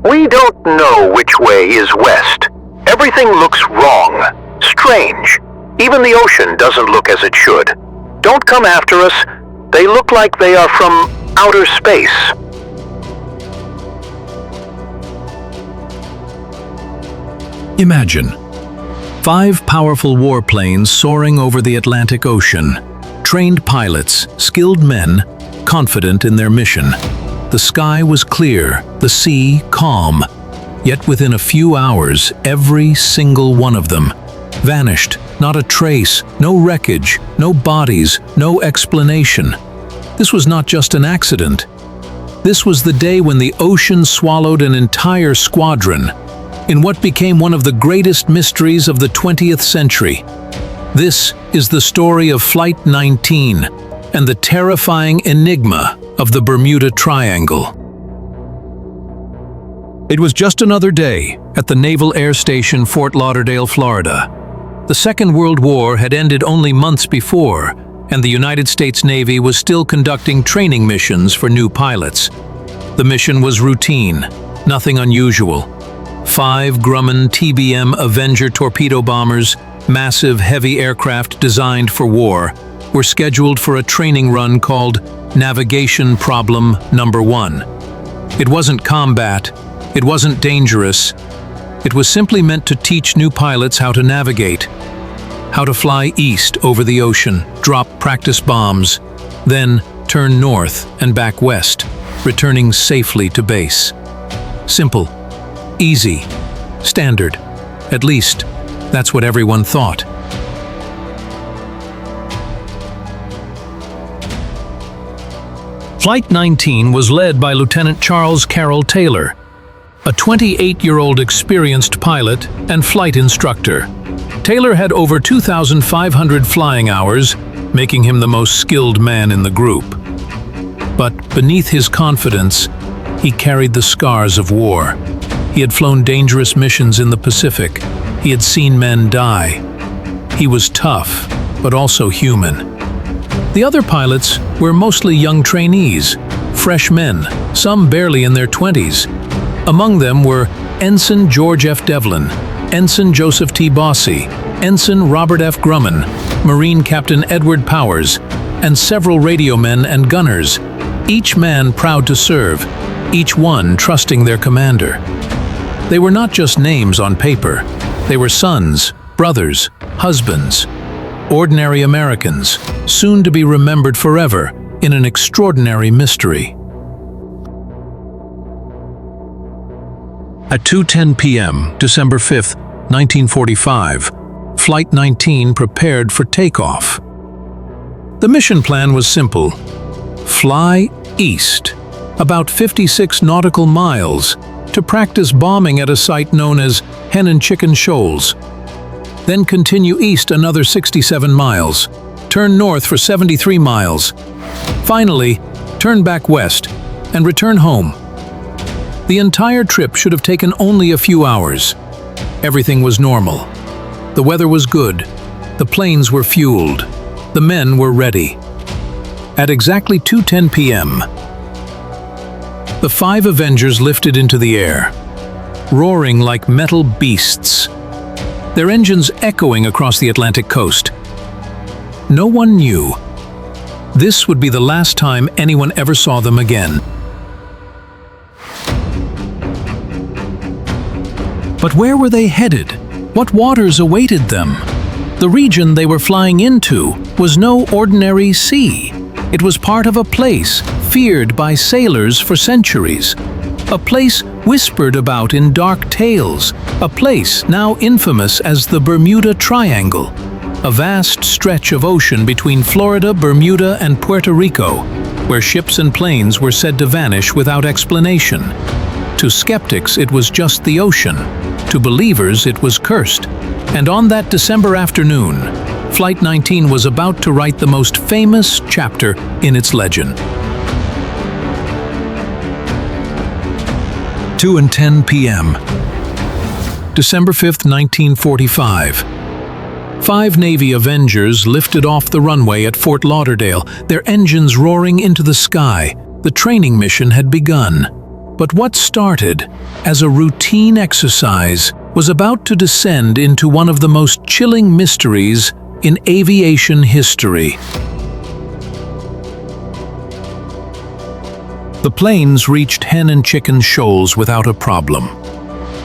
We don't know which way is west. Everything looks wrong, strange. Even the ocean doesn't look as it should. Don't come after us. They look like they are from outer space. Imagine 5 powerful warplanes soaring over the Atlantic Ocean. Trained pilots, skilled men, confident in their mission. The sky was clear, the sea calm. Yet within a few hours, every single one of them vanished. Not a trace, no wreckage, no bodies, no explanation. This was not just an accident. This was the day when the ocean swallowed an entire squadron, in what became one of the greatest mysteries of the 20th century. This is the story of Flight 19 and the terrifying enigma of the Bermuda Triangle. It was just another day at the Naval Air Station, Fort Lauderdale, Florida. The Second World War had ended only months before, and the United States Navy was still conducting training missions for new pilots. The mission was routine, nothing unusual. 5 Grumman TBM Avenger torpedo bombers, massive heavy aircraft designed for war, were scheduled for a training run called Navigation Problem Number 1. It wasn't combat, it wasn't dangerous. It was simply meant to teach new pilots how to navigate, how to fly east over the ocean, drop practice bombs, then turn north and back west, returning safely to base. Simple, easy, standard. At least, that's what everyone thought. Flight 19 was led by Lieutenant Charles Carroll Taylor, a 28-year-old experienced pilot and flight instructor. Taylor had over 2,500 flying hours, making him the most skilled man in the group. But beneath his confidence, he carried the scars of war. He had flown dangerous missions in the Pacific. He had seen men die. He was tough, but also human. The other pilots were mostly young trainees, fresh men, some barely in their 20s. Among them were Ensign George F. Devlin, Ensign Joseph T. Bossy, Ensign Robert F. Grumman, Marine Captain Edward Powers, and several radio men and gunners, each man proud to serve, each one trusting their commander. They were not just names on paper. They were sons, brothers, husbands, ordinary Americans, soon to be remembered forever in an extraordinary mystery. At 2:10 p.m., December 5, 1945, Flight 19 prepared for takeoff. The mission plan was simple: fly east, about 56 nautical miles, to practice bombing at a site known as Hen and Chicken Shoals. Then continue east another 67 miles, turn north for 73 miles. Finally, turn back west and return home. The entire trip should have taken only a few hours. Everything was normal. The weather was good. The planes were fueled. The men were ready. At exactly 2:10 p.m., the 5 Avengers lifted into the air, roaring like metal beasts, their engines echoing across the Atlantic coast. No one knew this would be the last time anyone ever saw them again. But where were they headed? What waters awaited them? The region they were flying into was no ordinary sea. It was part of a place feared by sailors for centuries. A place whispered about in dark tales. A place now infamous as the Bermuda Triangle. A vast stretch of ocean between Florida, Bermuda, and Puerto Rico, where ships and planes were said to vanish without explanation. To skeptics, it was just the ocean. To believers, it was cursed. And on that December afternoon, Flight 19 was about to write the most famous chapter in its legend. 2:10 p.m. December 5, 1945. 5 Navy Avengers lifted off the runway at Fort Lauderdale, their engines roaring into the sky. The training mission had begun. But what started as a routine exercise was about to descend into one of the most chilling mysteries in aviation history. The planes reached Hen and Chicken Shoals without a problem.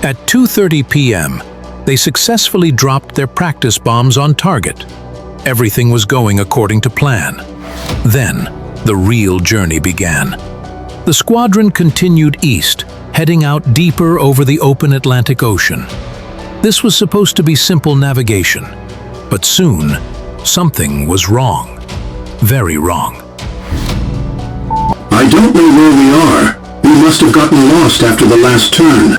At 2:30 p.m., they successfully dropped their practice bombs on target. Everything was going according to plan. Then, the real journey began. The squadron continued east, heading out deeper over the open Atlantic Ocean. This was supposed to be simple navigation, but soon, something was wrong. Very wrong. I don't know where we are. We must have gotten lost after the last turn.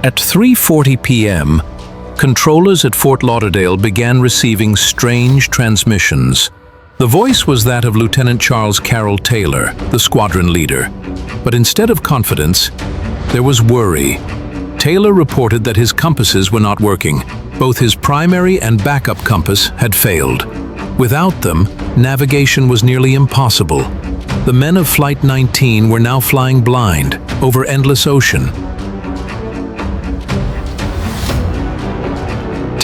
At 3:40 p.m., controllers at Fort Lauderdale began receiving strange transmissions. The voice was that of Lieutenant Charles Carroll Taylor, the squadron leader. But instead of confidence, there was worry. Taylor reported that his compasses were not working. Both his primary and backup compass had failed. Without them, navigation was nearly impossible. The men of Flight 19 were now flying blind over endless ocean.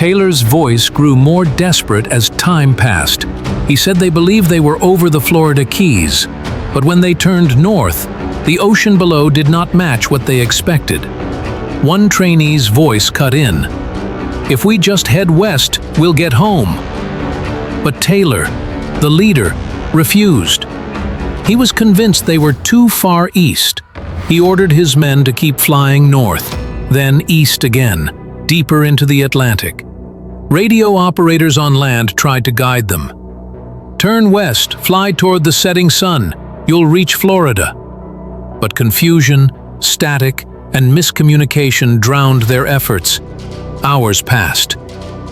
Taylor's voice grew more desperate as time passed. He said they believed they were over the Florida Keys, but when they turned north, the ocean below did not match what they expected. One trainee's voice cut in. "If we just head west, we'll get home." But Taylor, the leader, refused. He was convinced they were too far east. He ordered his men to keep flying north, then east again, deeper into the Atlantic. Radio operators on land tried to guide them. "Turn west, fly toward the setting sun. You'll reach Florida." But confusion, static, and miscommunication drowned their efforts. Hours passed.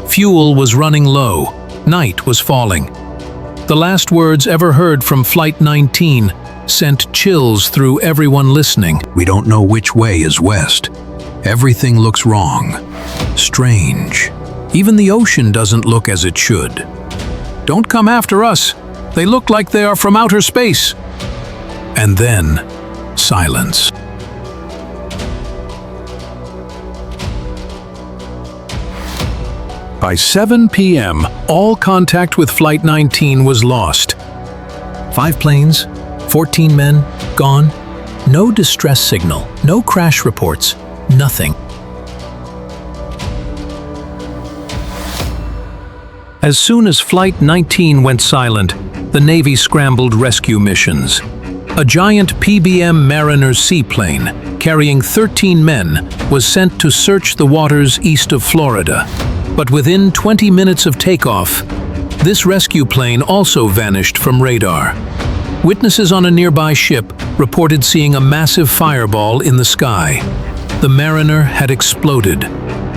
Fuel was running low. Night was falling. The last words ever heard from Flight 19 sent chills through everyone listening. "We don't know which way is west. Everything looks wrong. Strange. Even the ocean doesn't look as it should. Don't come after us. They look like they are from outer space." And then, silence. By 7 p.m., all contact with Flight 19 was lost. 5 planes, 14 men, gone. No distress signal, no crash reports, nothing. As soon as Flight 19 went silent, the Navy scrambled rescue missions. A giant PBM Mariner seaplane, carrying 13 men, was sent to search the waters east of Florida. But within 20 minutes of takeoff, this rescue plane also vanished from radar. Witnesses on a nearby ship reported seeing a massive fireball in the sky. The Mariner had exploded.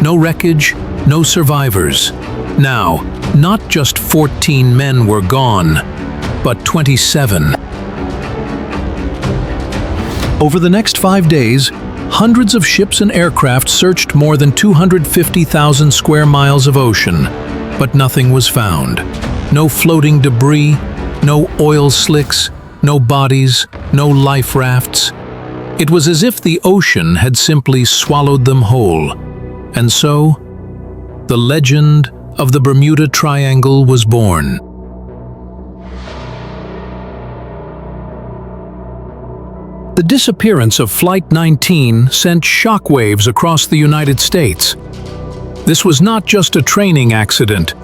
No wreckage, no survivors. Now, not just 14 men were gone, but 27. Over the next 5 days, hundreds of ships and aircraft searched more than 250,000 square miles of ocean, but nothing was found. No floating debris, no oil slicks, no bodies, no life rafts. It was as if the ocean had simply swallowed them whole. And so, the legend of the Bermuda Triangle was born. The disappearance of Flight 19 sent shockwaves across the United States. This was not just a training accident.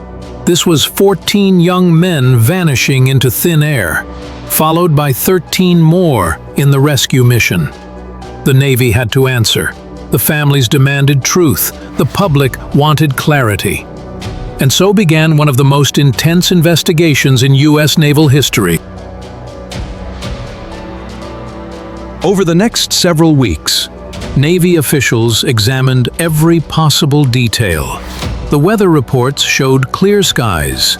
This was 14 young men vanishing into thin air, followed by 13 more in the rescue mission. The Navy had to answer. The families demanded truth. The public wanted clarity. And so began one of the most intense investigations in U.S. naval history. Over the next several weeks, Navy officials examined every possible detail. The weather reports showed clear skies,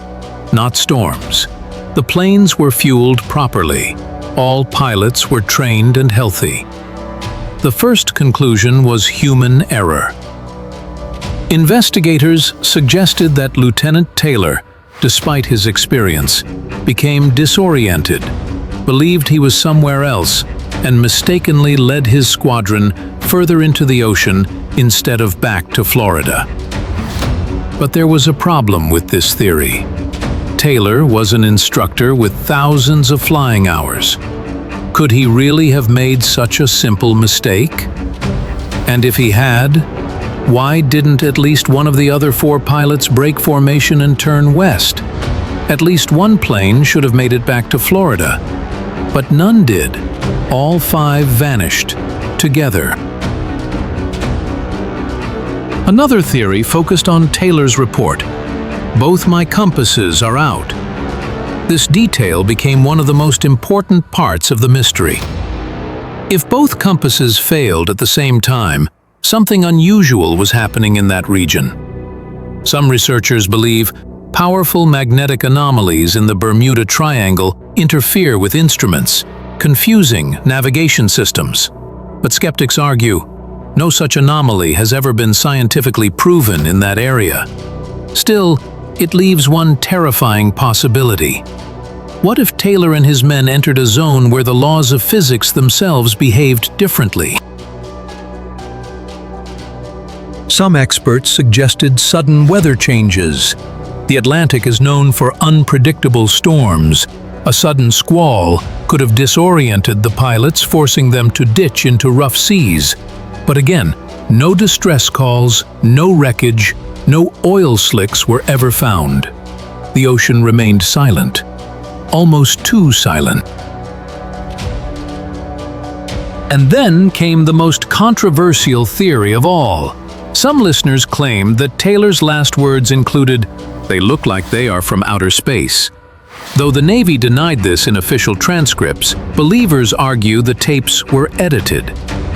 not storms. The planes were fueled properly. All pilots were trained and healthy. The first conclusion was human error. Investigators suggested that Lieutenant Taylor despite his experience, became disoriented, believed he was somewhere else, and mistakenly led his squadron further into the ocean instead of back to Florida. But there was a problem with this theory. Taylor was an instructor with thousands of flying hours. Could he really have made such a simple mistake? And if he had, why didn't at least one of the other 4 pilots break formation and turn west? At least one plane should have made it back to Florida. But none did. All 5 vanished, together. Another theory focused on Taylor's report. Both my compasses are out. This detail became one of the most important parts of the mystery. If both compasses failed at the same time, something unusual was happening in that region. Some researchers believe powerful magnetic anomalies in the Bermuda Triangle interfere with instruments, confusing navigation systems. But skeptics argue, no such anomaly has ever been scientifically proven in that area. Still, it leaves one terrifying possibility. What if Taylor and his men entered a zone where the laws of physics themselves behaved differently? Some experts suggested sudden weather changes. The Atlantic is known for unpredictable storms. A sudden squall could have disoriented the pilots, forcing them to ditch into rough seas. But again, no distress calls, no wreckage, no oil slicks were ever found. The ocean remained silent, almost too silent. And then came the most controversial theory of all. Some listeners claimed that Taylor's last words included, "They look like they are from outer space." Though the Navy denied this in official transcripts, believers argue the tapes were edited.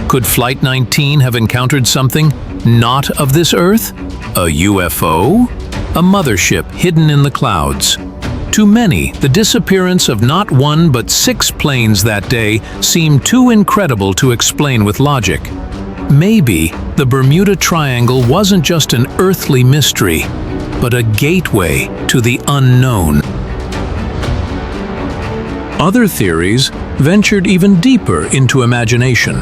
Could Flight 19 have encountered something not of this Earth? A UFO? A mothership hidden in the clouds? To many, the disappearance of not 1 but 6 planes that day seemed too incredible to explain with logic. Maybe the Bermuda Triangle wasn't just an earthly mystery, but a gateway to the unknown. Other theories ventured even deeper into imagination.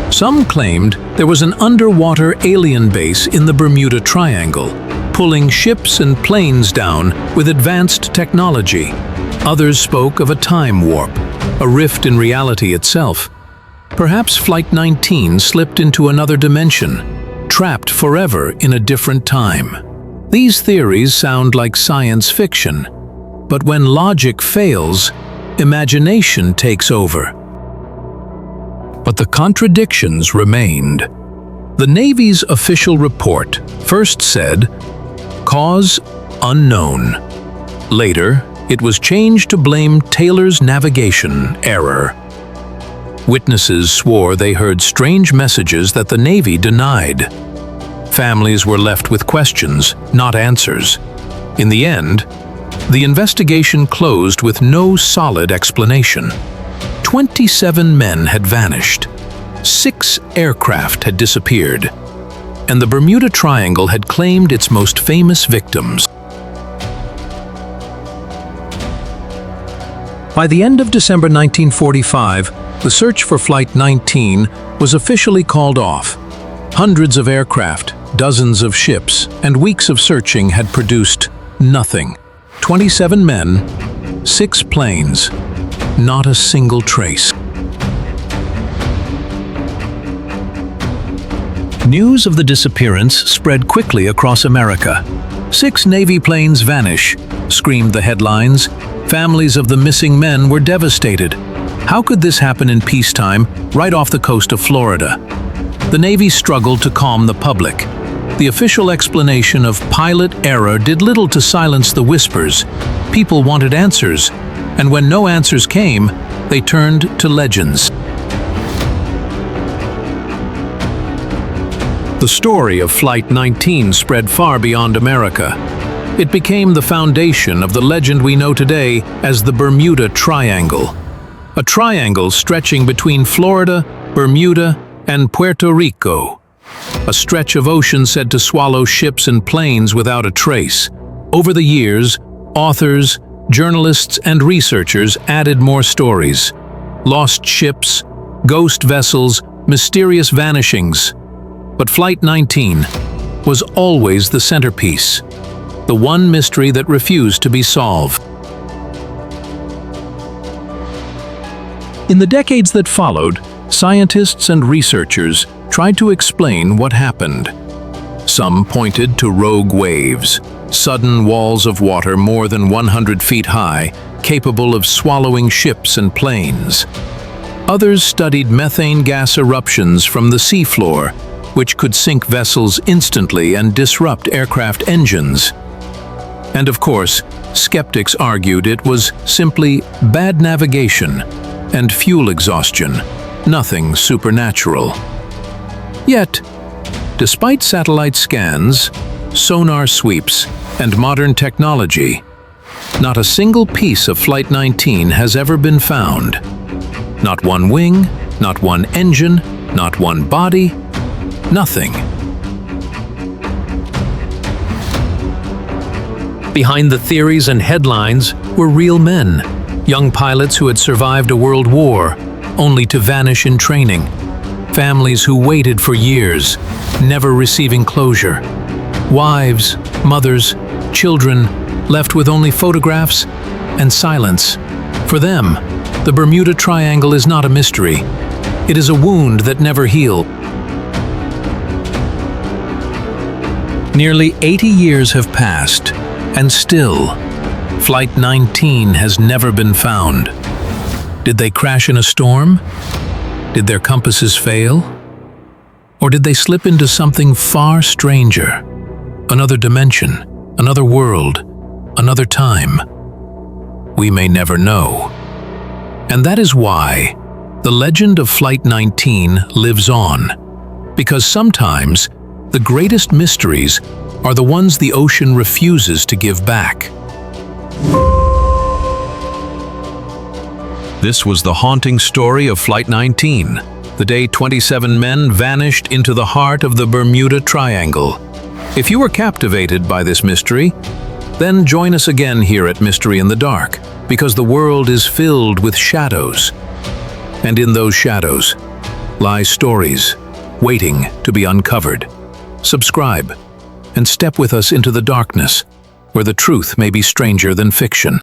Some claimed there was an underwater alien base in the Bermuda Triangle, pulling ships and planes down with advanced technology. Others spoke of a time warp, a rift in reality itself. Perhaps Flight 19 slipped into another dimension, trapped forever in a different time. These theories sound like science fiction, but when logic fails, imagination takes over. But the contradictions remained. The Navy's official report first said, "Cause unknown." Later, it was changed to blame Taylor's navigation error. Witnesses swore they heard strange messages that the Navy denied. Families were left with questions, not answers. In the end, the investigation closed with no solid explanation. 27 men had vanished. 6 aircraft had disappeared. And the Bermuda Triangle had claimed its most famous victims. By the end of December 1945, the search for Flight 19 was officially called off. Hundreds of aircraft, dozens of ships, and weeks of searching had produced nothing. 27 men, 6 planes, not a single trace. News of the disappearance spread quickly across America. 6 Navy planes vanish, screamed the headlines. Families of the missing men were devastated. How could this happen in peacetime, right off the coast of Florida? The Navy struggled to calm the public. The official explanation of pilot error did little to silence the whispers. People wanted answers, and when no answers came, they turned to legends. The story of Flight 19 spread far beyond America. It became the foundation of the legend we know today as the Bermuda Triangle. A triangle stretching between Florida, Bermuda, and Puerto Rico. A stretch of ocean said to swallow ships and planes without a trace. Over the years, Authors, journalists, and researchers added more stories. Lost ships, ghost vessels, mysterious vanishings. But Flight 19 was always the centerpiece, the one mystery that refused to be solved. In the decades that followed, scientists and researchers tried to explain what happened. Some pointed to rogue waves, sudden walls of water more than 100 feet high, capable of swallowing ships and planes. Others studied methane gas eruptions from the seafloor, which could sink vessels instantly and disrupt aircraft engines. And of course, skeptics argued it was simply bad navigation and fuel exhaustion, nothing supernatural. Yet, despite satellite scans, sonar sweeps, and modern technology, not a single piece of Flight 19 has ever been found. Not one wing, not one engine, not one body, nothing. Behind the theories and headlines were real men, young pilots who had survived a world war, only to vanish in training. Families who waited for years, never receiving closure. Wives, mothers, children, left with only photographs and silence. For them, the Bermuda Triangle is not a mystery. It is a wound that never healed. Nearly 80 years have passed, and still, Flight 19 has never been found. Did they crash in a storm? Did their compasses fail? Or did they slip into something far stranger? Another dimension, another world, another time? We may never know. And that is why the legend of Flight 19 lives on. Because sometimes the greatest mysteries are the ones the ocean refuses to give back. This was the haunting story of Flight 19, the day 27 men vanished into the heart of the Bermuda Triangle. If you were captivated by this mystery, then join us again here at Mystery in the Dark, because the world is filled with shadows. And in those shadows lie stories waiting to be uncovered. Subscribe and step with us into the darkness, where the truth may be stranger than fiction.